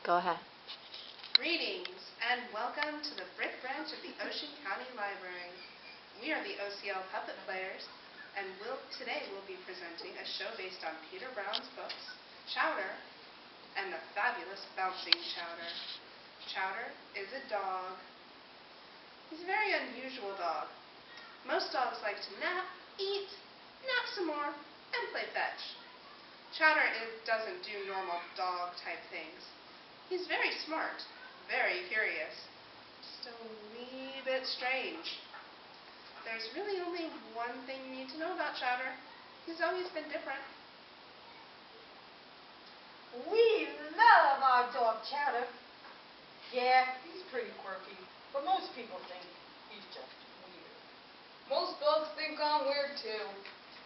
Go ahead. Greetings and welcome to the Brick Branch of the Ocean County Library. We are the OCL Puppet Players, and today we'll be presenting a show based on Peter Brown's books, Chowder and the Fabulous Bouncing Chowder. Chowder is a dog. He's a very unusual dog. Most dogs like to nap, eat, nap some more, and play fetch. Chowder doesn't do normal dog-type things. He's very smart, very curious, just a wee bit strange. There's really only one thing you need to know about Chowder. He's always been different. We love our dog Chowder. Yeah, he's pretty quirky, but most people think he's just weird. Most dogs think I'm weird too.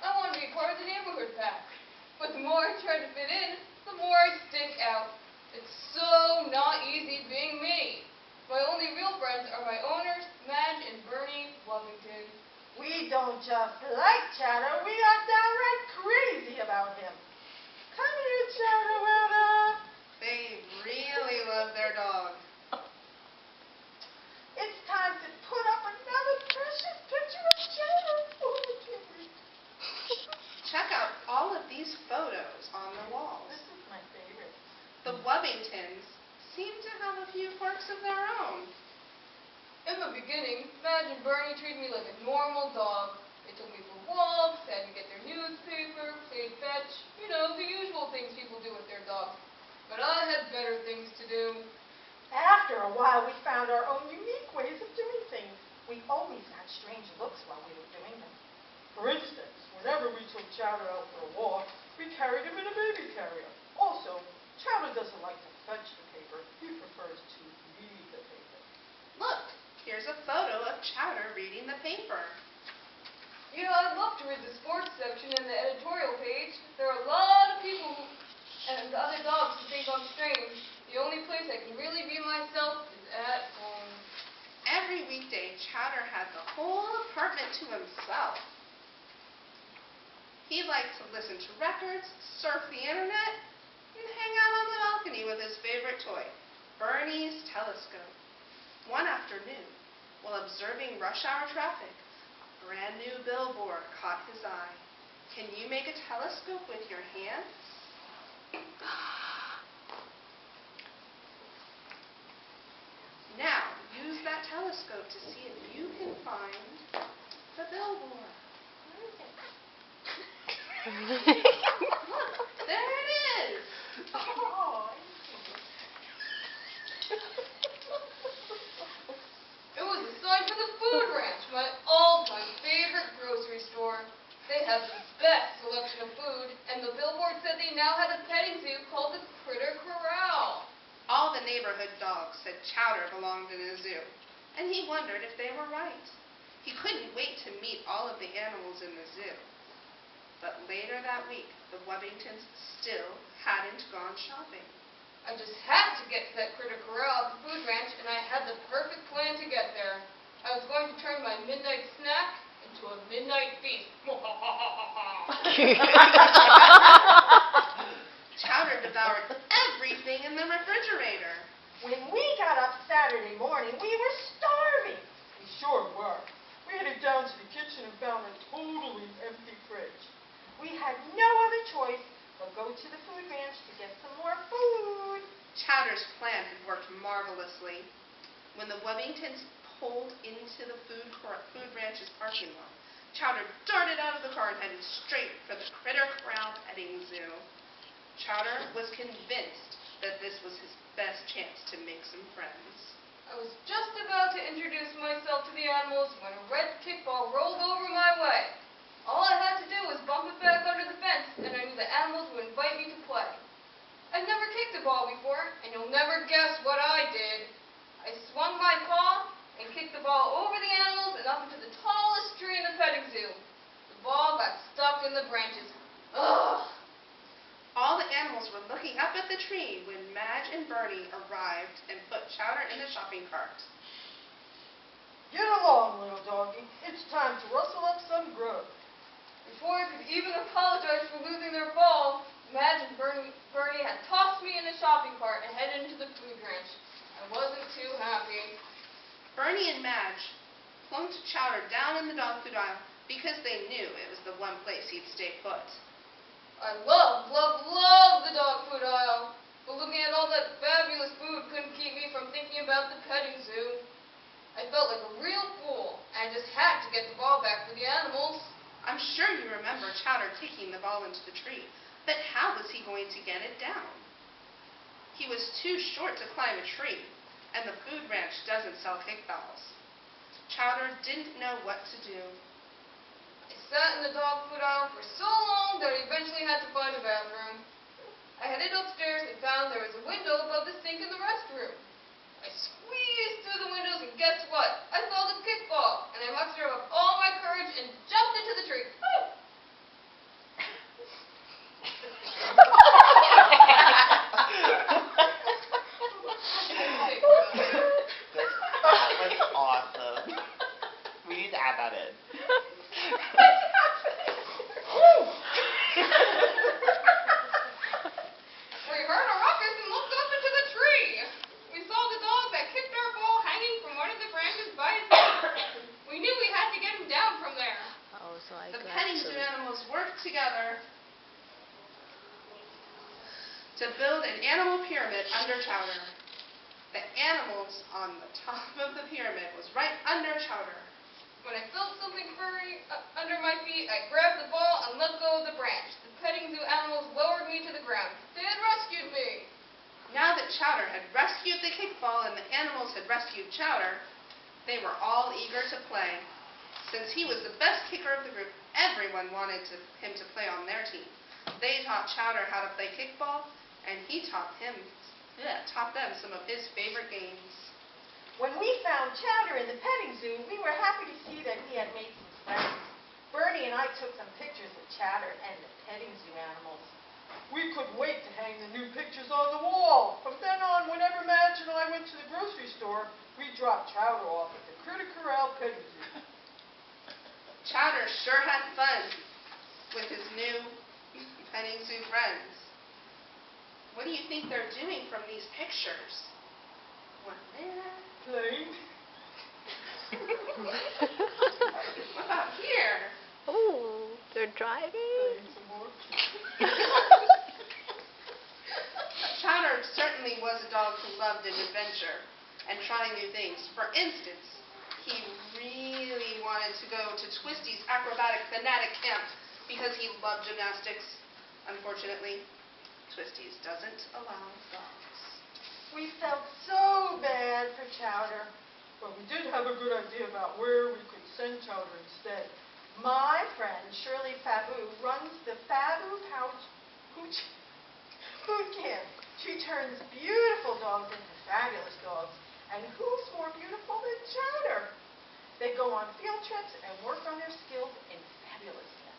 I want to be part of the neighborhood pack. But the more I try to fit in, the more I stick out. It's so not easy being me. My only real friends are my owners, Madge and Bernie Lovington. We don't just like Chowder, we are downright crazy about him. Come here, Chowder. They really love their dog. It's time to put up another precious picture of Chowder. Check out all of these photos on the walls. This is my favorite. The Wubbingtons seem to have a few quirks of their own. In the beginning, Madge and Bernie treated me like a normal dog. They took me for walks, had me get their newspaper, played fetch, the usual things people do with their dogs. But I had better things to do. After a while, we found our own unique ways of doing things. We always had strange looks while we were doing them. For instance, whenever we took Chowder out for a walk, we carried him in a baby carrier. Also, Chowder doesn't like to fetch the paper. He prefers to read the paper. Look, here's a photo of Chowder reading the paper. I'd love to read the sports section and the editorial page. There are a lot of people and other dogs who think I'm strange. The only place I can really be myself is at home. Every weekday, Chowder had the whole apartment to himself. He liked to listen to records, surf the internet, and hang out on the balcony with his favorite toy, Bernie's telescope. One afternoon, while observing rush hour traffic, a brand new billboard caught his eye. Can you make a telescope with your hands? Now, use that telescope to see if you can find the billboard. Look, there it is. Oh, It was a sign for the Food Ranch, my all-time favorite grocery store. They have the best selection of food, and the billboard said they now had a petting zoo called the Critter Corral. All the neighborhood dogs said Chowder belonged in a zoo, and he wondered if they were right. He couldn't wait to meet all of the animals in the zoo. But later that week, the Wubbingtons still hadn't gone shopping. I just had to get to that Critter Corral at the Food Ranch, and I had the perfect plan to get there. I was going to turn my midnight snack into a midnight feast. Chowder devoured everything in the refrigerator. when we got up Saturday morning, we were starving. We sure were. We headed down to the kitchen and found a totally empty fridge. We had no other choice but go to the Food Ranch to get some more food. Chowder's plan had worked marvelously. When the Wubbingtons pulled into the Food Ranch's parking lot, Chowder darted out of the car and headed straight for the Critter Corral petting zoo. Chowder was convinced that this was his best chance to make some friends. I was just about to introduce myself to the animals when a red kickball rolled over my way. All I had to do was bump it back under the fence, and I knew the animals would invite me to play. I'd never kicked a ball before, and you'll never guess what I did. I swung my paw and kicked the ball over the animals and up into the tallest tree in the petting zoo. The ball got stuck in the branches. Ugh! All the animals were looking up at the tree when Madge and Bernie arrived and put Chowder in the shopping cart. Get along, little doggy. It's time to rustle up some grub. Before I could even apologize for losing their ball, Madge and Bernie had tossed me in the shopping cart and headed into the food ranch. I wasn't too happy. Bernie and Madge plunked Chowder down in the dog food aisle because they knew it was the one place he'd stay put. I love the dog food aisle, but looking at all that fabulous food couldn't keep me from thinking about the petting zoo. I felt like a real fool, and I just had to get the ball back for the animals. I'm sure you remember Chowder kicking the ball into the tree, but how was he going to get it down? He was too short to climb a tree, and the food ranch doesn't sell kickballs. Chowder didn't know what to do. I sat in the dog food aisle for so long that I eventually had to find a bathroom. I headed upstairs and found there was a window above the sink in the restroom. I squeezed through the windows, and guess what? I saw the kickball, and I mustered up all my courage and jumped into the tree. Woo! That was awesome. We need to add that in. We heard a ruckus and looked up into the tree. We saw the dog that kicked our ball hanging from one of the branches by his neck. We knew we had to get him down from there. Oh, so I The got petting zoo animals worked together to build an animal pyramid under Chowder. The animals on the top of the pyramid was right under Chowder. When I felt something furry under my feet, I grabbed the ball and let go of the branch. The petting zoo animals lowered me to the ground. They had rescued me. Now that Chowder had rescued the kickball and the animals had rescued Chowder, they were all eager to play. Since he was the best kicker of the group, everyone wanted him to play on their team. They taught Chowder how to play kickball, and he taught them some of his favorite games. When we found Chowder in the petting zoo, we were happy to see that he had made some friends. Bernie and I took some pictures of Chowder and the petting zoo animals. We couldn't wait to hang the new pictures on the wall. From then on, whenever Madge and I went to the grocery store, we dropped Chowder off at the Critter Corral petting zoo. Chowder sure had fun with his new petting zoo friends. What do you think they're doing from these pictures? Well, they're... Playing. What about here? Oh, they're driving? Playing some more. Chowder certainly was a dog who loved an adventure and trying new things. For instance, he really wanted to go to Twisty's acrobatic fanatic camp because he loved gymnastics. Unfortunately, Twisty's doesn't allow dogs. We felt so bad for Chowder. But we did have a good idea about where we could send Chowder instead. My friend Shirley Fabu runs the Fabu Food Camp. She turns beautiful dogs into fabulous dogs. And who's more beautiful than Chowder? They go on field trips and work on their skills in fabulousness.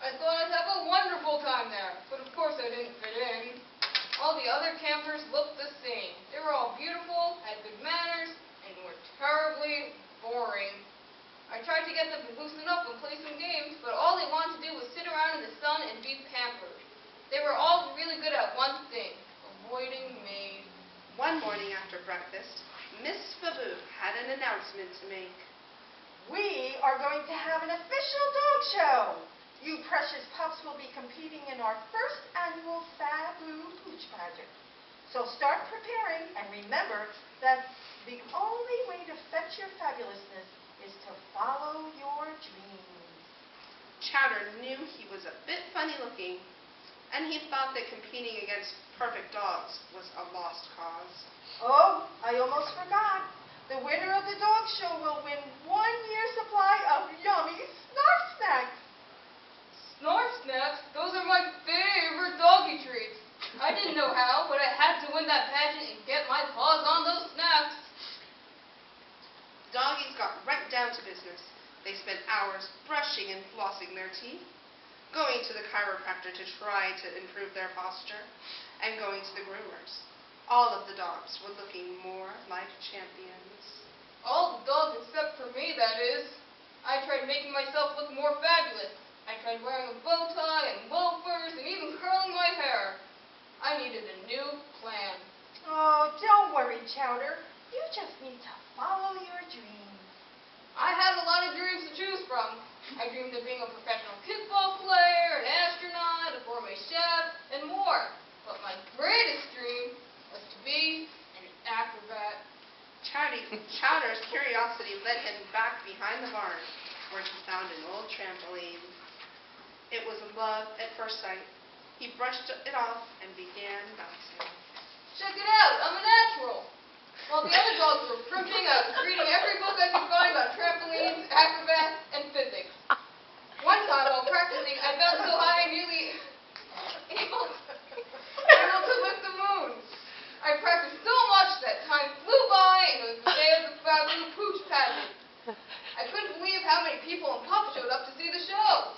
I thought I'd have a wonderful time there, but of course I didn't fit in. All the other campers looked the same. They were all beautiful, had good manners, and were terribly boring. I tried to get them to loosen up and play some games, but all they wanted to do was sit around in the sun and be pampered. They were all really good at one thing, avoiding me. One morning after breakfast, Miss Fabu had an announcement to make. We are going to have an official dog show. You precious pups will be competing in our first annual Fabu Pooch Pageant. So start preparing and remember that the only way to fetch your fabulousness is to follow your dreams. Chowder knew he was a bit funny looking, and he thought that competing against perfect dogs was a lost cause. Oh, I almost forgot. The winner of the dog show will win 1 year's supply of yummy Snarf Snacks. Snarf Snacks? Those are my favorite doggy treats. I didn't know how, but I had to win that pageant and get my paws on those snacks. Doggies got right down to business. They spent hours brushing and flossing their teeth, going to the chiropractor to try to improve their posture, and going to the groomers. All of the dogs were looking more like champions. All the dogs except for me, that is. I tried making myself look more fabulous. I tried wearing a bow tie and loafers and even curling my hair. I needed a new plan. Oh, don't worry, Chowder. You just need to follow your dreams. I had a lot of dreams to choose from. I dreamed of being a professional kickball player, an astronaut, a gourmet chef, and more. But my greatest dream was to be an acrobat. Chowder's curiosity led him back behind the barn, where he found an old trampoline. It was love at first sight. He brushed it off and began bouncing. Check it out, I'm a natural. While the other dogs were primping, I was reading every book I could find on trampolines, acrobats, and physics. One time while practicing, I bounced so high I nearly able to lift the moon. I practiced so much that time flew by and it was the day of the Babu Pooch pageant. I couldn't believe how many people and pups showed up to see the show.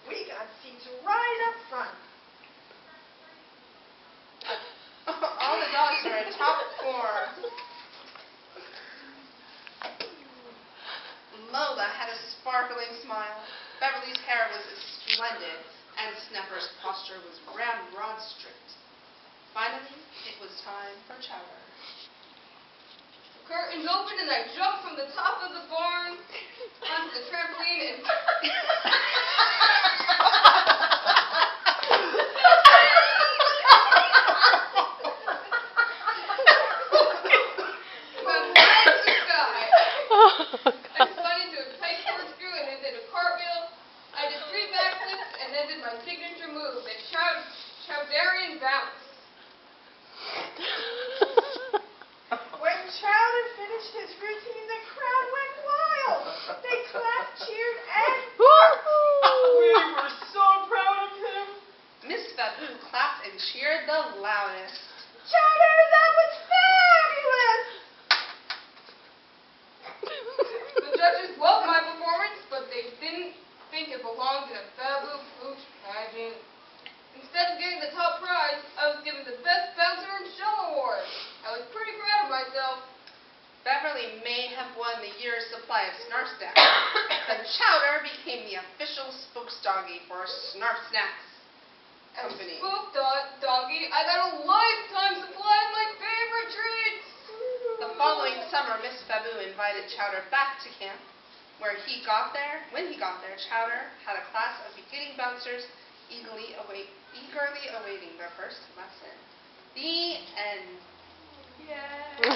We got seats right up front. All the dogs were in top form. Lola had a sparkling smile. Beverly's hair was splendid, and Snapper's posture was ramrod straight. Finally, it was time for Chowder. The curtains opened and I jumped from the top of the barn onto the trampoline and went high to the sky. I spun into a tight corkscrew and then did a cartwheel. I did 3 backflips and then did my signature move, the Chowderian bounce. When Chowder finished his routine, the crowd went wild. They clapped, cheered, and barked. We were so proud of him. Miss Babu clapped and cheered the loudest. Chowder, that was fabulous! The judges loved my performance, but they didn't think it belonged in a Babu Pooch pageant. Instead of getting the top prize, I was given the Best Bouncer and Show Award. I was pretty proud of myself. Beverly may have won the year's supply of Snarf Snacks, but Chowder became the official spokesdoggy for Snarf Snacks As Company. spook doggy, I got a lifetime supply of my favorite treats. The following summer, Miss Babu invited Chowder back to camp. When he got there, Chowder had a class of beginning bouncers eagerly awaiting their first lesson. The end. Yay.